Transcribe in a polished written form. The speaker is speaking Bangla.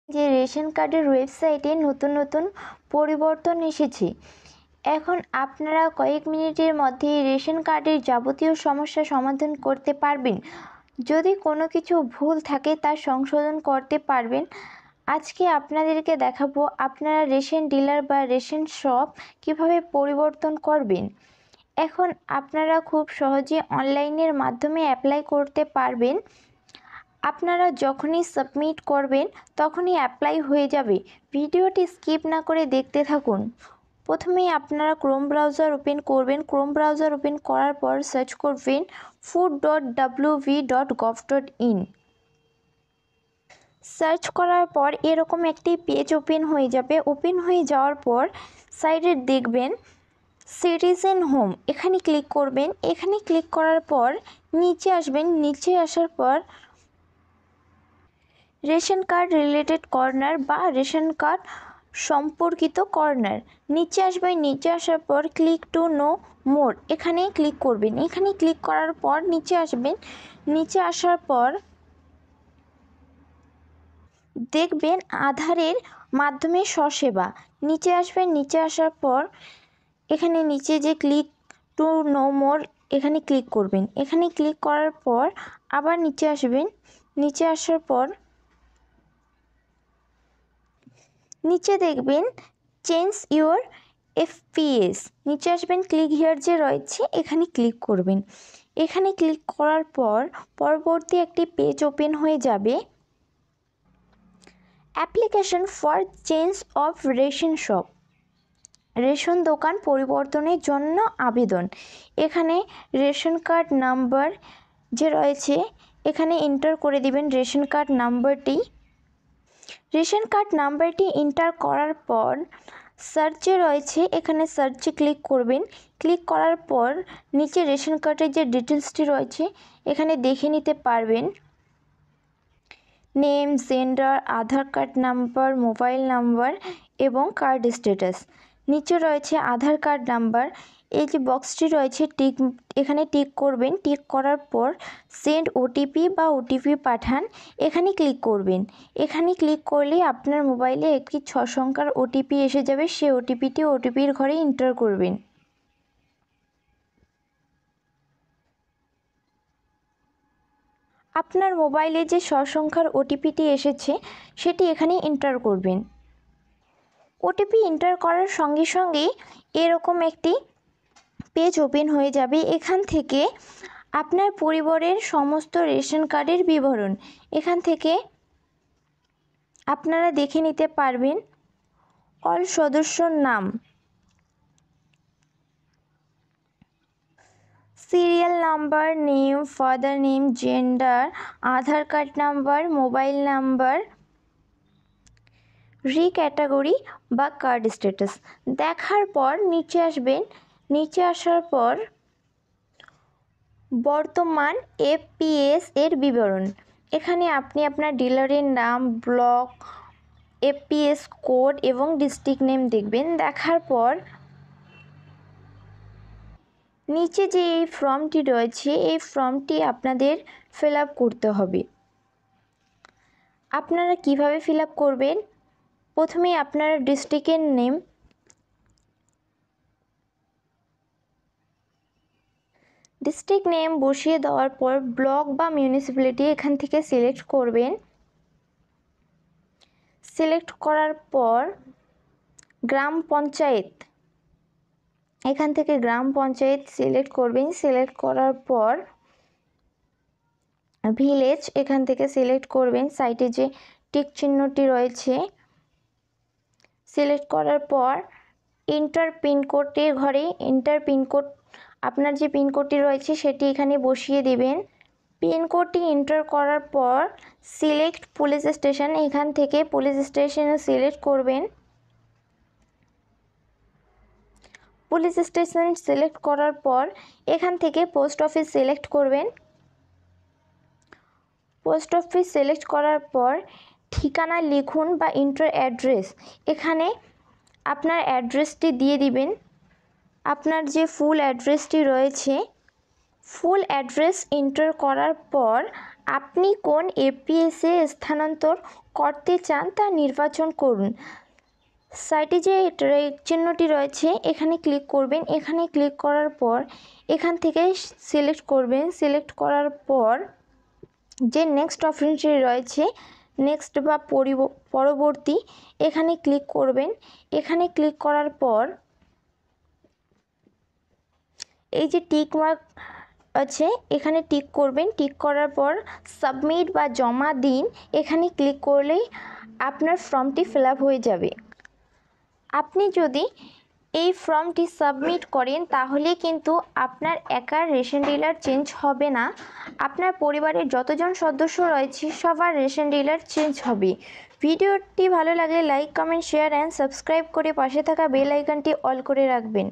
যে রেশন কার্ডের ওয়েবসাইটে নতুন পরিবর্তন এসেছে। এখন আপনারা কয়েক মিনিটের মধ্যেই রেশন কার্ডের যাবতীয় সমস্যা সমাধান করতে পারবেন। যদি কোনো কিছু ভুল থাকে তা সংশোধন করতে পারবেন। আজকে আপনাদেরকে দেখাবো আপনারা রেশন ডিলার বা রেশন শপ কিভাবে পরিবর্তন করবেন। এখন আপনারা খুব সহজে অনলাইনের মাধ্যমে অ্যাপ্লাই করতে পারবেন। আপনারা যখনই সাবমিট করবেন তখনই অ্যাপ্লাই হয়ে যাবে। ভিডিওটি স্কিপ না করে দেখতে থাকুন। প্রথমেই আপনারা ক্রোম ব্রাউজার ওপেন করবেন। ক্রোম ব্রাউজার ওপেন করার পর সার্চ করবেন food.wv.gov.in। সার্চ করার পর এরকম একটি পেজ ওপেন হয়ে যাবে। ওপেন হয়ে যাওয়ার পর সাইডে দেখবেন সিটিজেন হোম, এখানে ক্লিক করবেন। এখানে ক্লিক করার পর নিচে আসবেন। নিচে আসার পর রেশন কার্ড রিলেটেড কর্নার বা রেশন কার্ড সম্পর্কিত কর্নার, নিচে আসবেন। নিচে আসার পর ক্লিক টু নো মোর, এখানে ক্লিক করবেন। এখানে ক্লিক করার পর নিচে আসবেন। নিচে আসার পর দেখবেন আধারের মাধ্যমে স্বসেবা, নিচে আসবেন। নিচে আসার পর এখানে নিচে যে ক্লিক টু নো মোর, এখানে ক্লিক করবেন। এখানে ক্লিক করার পর আবার নিচে আসবেন। নিচে আসার পর নিচে দেখবেন চেঞ্জ ইউর এফপিএস, নিচে আসবেন। ক্লিক হিয়ার যে রয়েছে এখানে ক্লিক করবেন। এখানে ক্লিক করার পর পরবর্তী একটি পেজ ওপেন হয়ে যাবে। Application for change of ration shop, ration দোকান পরিবর্তনের জন্য আবেদন। এখানে রেশন কার্ড নাম্বার যে রয়েছে এখানে এন্টার করে দিবেন রেশন কার্ড নাম্বারটি। রেশন কার্ড নাম্বারটি এন্টার করার পর সার্চে রয়েছে, এখানে সার্চে ক্লিক করবেন। ক্লিক করার পর নিচে রেশন কার্ডের যে ডিটেলসটি রয়েছে এখানে দেখে নিতে পারবেন। Name, gender, Aadhaar card number, mobile number এবং কার্ড স্ট্যাটাস। নিচে রয়েছে আধার কার্ড নাম্বার, এই যে বক্সটি রয়েছে টিক, এখানে টিক করবেন। টিক করার পর সেন্ড ওটিপি বা ওটিপি পাঠান, এখানে ক্লিক করবেন। এখানে ক্লিক করলে আপনার মোবাইলে একটি 6 সংখ্যার ওটিপি এসে যাবে। সেই ওটিপিটি ওটিপির ঘরে এন্টার করবেন। আপনার মোবাইলে যে সংখ্যার ওটিপিটি এসেছে সেটি এখানে এন্টার করবেন। ওটিপি এন্টার করার সঙ্গে সঙ্গেই এরকম একটি পেজ ওপেন হয়ে যাবে। এখান থেকে আপনার পরিবারের সমস্ত রেশন কার্ডের বিবরণ এখান থেকে আপনারা দেখে নিতে পারবেন। অল সদস্যর নাম, serial number, name, father name, gender, Aadhaar card number, mobile number, category বা কার্ড স্ট্যাটাস দেখার পর নিচে আসবেন। নিচে আসার পর বর্তমান এফপিএস এর বিবরণ, এখানে আপনি আপনার ডিলারের নাম, ব্লক, এফপিএস কোড এবং ডিস্ট্রিক্ট নেম দেখবেন। দেখার পর নিচে যে এই ফর্মটি রয়েছে এই ফর্মটি আপনাদের ফিল আপ করতে হবে। আপনারা কিভাবে ফিল আপ করবেন? প্রথমে আপনারা ডিস্ট্রিক্টের নেম, ডিস্ট্রিক্ট নেম বসিয়ে দেওয়ার পর ব্লক বা মিউনিসিপ্যালিটি এখান থেকে সিলেক্ট করবেন। সিলেক্ট করার পর গ্রাম পঞ্চায়েত, এখান থেকে গ্রাম পঞ্চায়েত সিলেক্ট করবেন। সিলেক্ট করার পর ভিলেজ এখান থেকে সিলেক্ট করবেন। সাইটে যে টিক চিহ্নটি রয়েছে সিলেক্ট করার পর এন্টার পিনকোডের ঘরে এন্টার পিনকোড, আপনার যে পিনকোডটি রয়েছে সেটি এখানে বসিয়ে দেবেন। পিনকোডটি এন্টার করার পর সিলেক্ট পুলিশ স্টেশন, এখান থেকে পুলিশ স্টেশনে সিলেক্ট করবেন। পুলিশ স্টেশন সিলেক্ট করার পর এখান থেকে পোস্ট অফিস সিলেক্ট করবেন। পোস্ট অফিস সিলেক্ট করার পর ঠিকানা লিখুন বা এন্টার অ্যাড্রেস, এখানে আপনার অ্যাড্রেসটি দিয়ে দিবেন। আপনার যে ফুল অ্যাড্রেসটি রয়েছে ফুল অ্যাড্রেস এন্টার করার পর আপনি কোন এপিএসে স্থানান্তর করতে চান তা নির্বাচন করুন। সাইটে যে ট্রেক চিহ্নটি রয়েছে এখানে ক্লিক করবেন। এখানে ক্লিক করার পর এখান থেকে সিলেক্ট করবেন। সিলেক্ট করার পর যে নেক্সট অপশনটি রয়েছে নেক্সট বা পরবর্তী এখানে ক্লিক করবেন। এখানে ক্লিক করার পর এই যে টিক মার্ক আছে এখানে টিক করবেন। টিক করার পর সাবমিট বা জমা দিন এখানে ক্লিক করলেই আপনার ফর্মটি ফিল আপ হয়ে যাবে। আপনি যদি এই ফর্মটি সাবমিট করেন তাহলে কিন্তু আপনার একার রেশন ডিলার চেঞ্জ হবে না, আপনার পরিবারের যতজন সদস্য রয়েছে সবার রেশন ডিলার চেঞ্জ হবে। ভিডিওটি ভালো লাগলে like, comment, share and subscribe করে পাশে থাকা বেল আইকনটি অল করে রাখবেন।